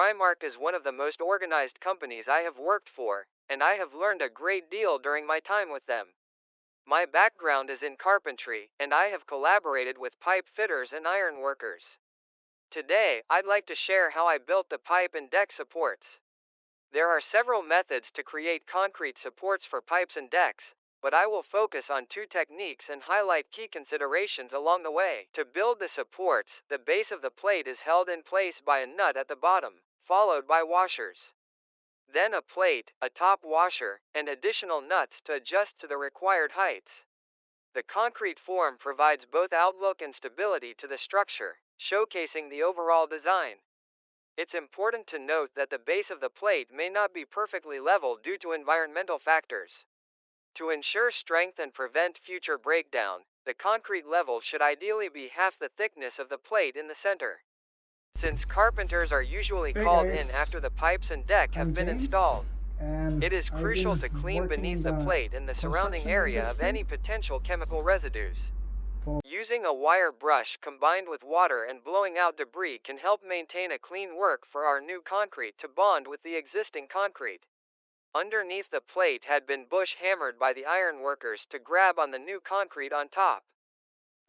Drymark is one of the most organized companies I have worked for, and I have learned a great deal during my time with them. My background is in carpentry, and I have collaborated with pipe fitters and iron workers. Today, I'd like to share how I built the pipe and deck supports. There are several methods to create concrete supports for pipes and decks, but I will focus on two techniques and highlight key considerations along the way. To build the supports, the base of the plate is held in place by a nut at the bottom, followed by washers. Then a plate, a top washer, and additional nuts to adjust to the required heights. The concrete form provides both outlook and stability to the structure, showcasing the overall design. It's important to note that the base of the plate may not be perfectly level due to environmental factors. To ensure strength and prevent future breakdown, the concrete level should ideally be half the thickness of the plate in the center. Since carpenters are usually Hey called guys, in after the pipes and deck have I'm been James, installed, and it is I've crucial been to clean working in beneath the the plate and the surrounding construction area of industry any potential chemical residues. for Using a wire brush combined with water and blowing out debris can help maintain a clean work for our new concrete to bond with the existing concrete. Underneath the plate had been bush hammered by the iron workers to grab on the new concrete on top.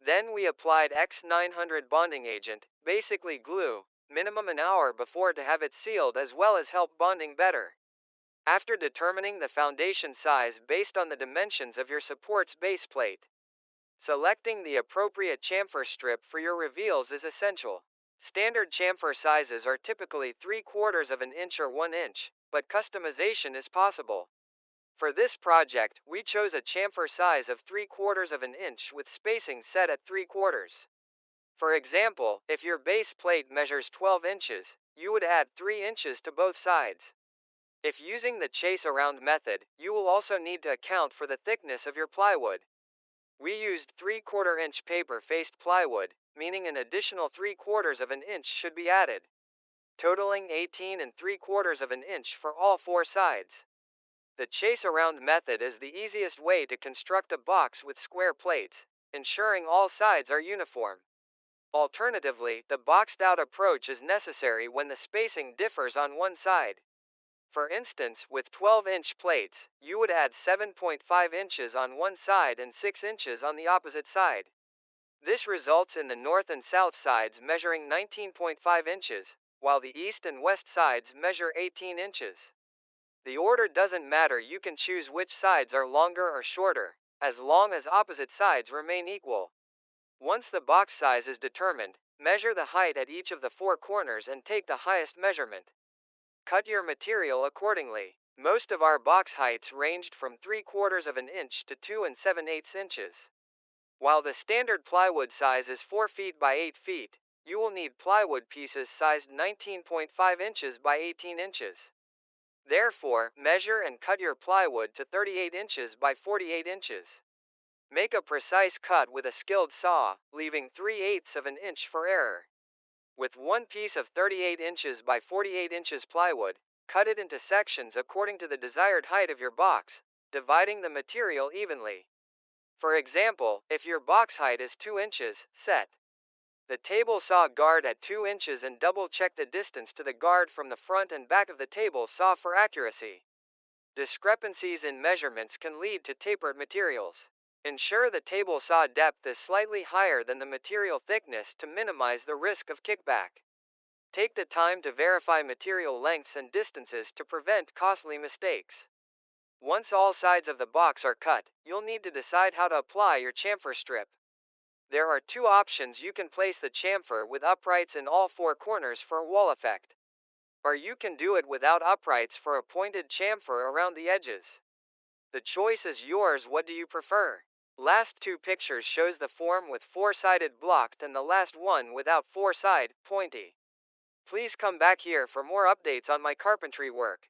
Then we applied X900 bonding agent, basically glue, minimum an hour before to have it sealed as well as help bonding better. After determining the foundation size based on the dimensions of your support's base plate, selecting the appropriate chamfer strip for your reveals is essential. Standard chamfer sizes are typically 3/4 of an inch or 1 inch, but customization is possible. For this project, we chose a chamfer size of 3/4 of an inch with spacing set at 3/4. For example, if your base plate measures 12 inches, you would add 3 inches to both sides. If using the chase around method, you will also need to account for the thickness of your plywood. We used 3/4 inch paper faced plywood, meaning an additional 3/4 of an inch should be added, totaling 18 3/4 of an inch for all four sides. The chase around method is the easiest way to construct a box with square plates, ensuring all sides are uniform. Alternatively, the boxed out approach is necessary when the spacing differs on one side. For instance, with 12-inch plates, you would add 7.5 inches on one side and 6 inches on the opposite side. This results in the north and south sides measuring 19.5 inches, while the east and west sides measure 18 inches. The order doesn't matter, you can choose which sides are longer or shorter, as long as opposite sides remain equal. Once the box size is determined, measure the height at each of the four corners and take the highest measurement. Cut your material accordingly. Most of our box heights ranged from 3/4 of an inch to 2 7/8 inches. While the standard plywood size is 4 feet by 8 feet, you will need plywood pieces sized 19.5 inches by 18 inches. Therefore, measure and cut your plywood to 38 inches by 48 inches. Make a precise cut with a skilled saw, leaving 3/8 of an inch for error. With one piece of 38 inches by 48 inches plywood, cut it into sections according to the desired height of your box, dividing the material evenly. For example, if your box height is 2 inches, set the table saw guard at 2 inches and double check the distance to the guard from the front and back of the table saw for accuracy. Discrepancies in measurements can lead to tapered materials. Ensure the table saw depth is slightly higher than the material thickness to minimize the risk of kickback. Take the time to verify material lengths and distances to prevent costly mistakes. Once all sides of the box are cut, you'll need to decide how to apply your chamfer strip. There are two options: you can place the chamfer with uprights in all four corners for a wall effect, or you can do it without uprights for a pointed chamfer around the edges. The choice is yours. What do you prefer? Last two pictures shows the form with four-sided blocked and the last one without four-side, pointy. Please come back here for more updates on my carpentry work.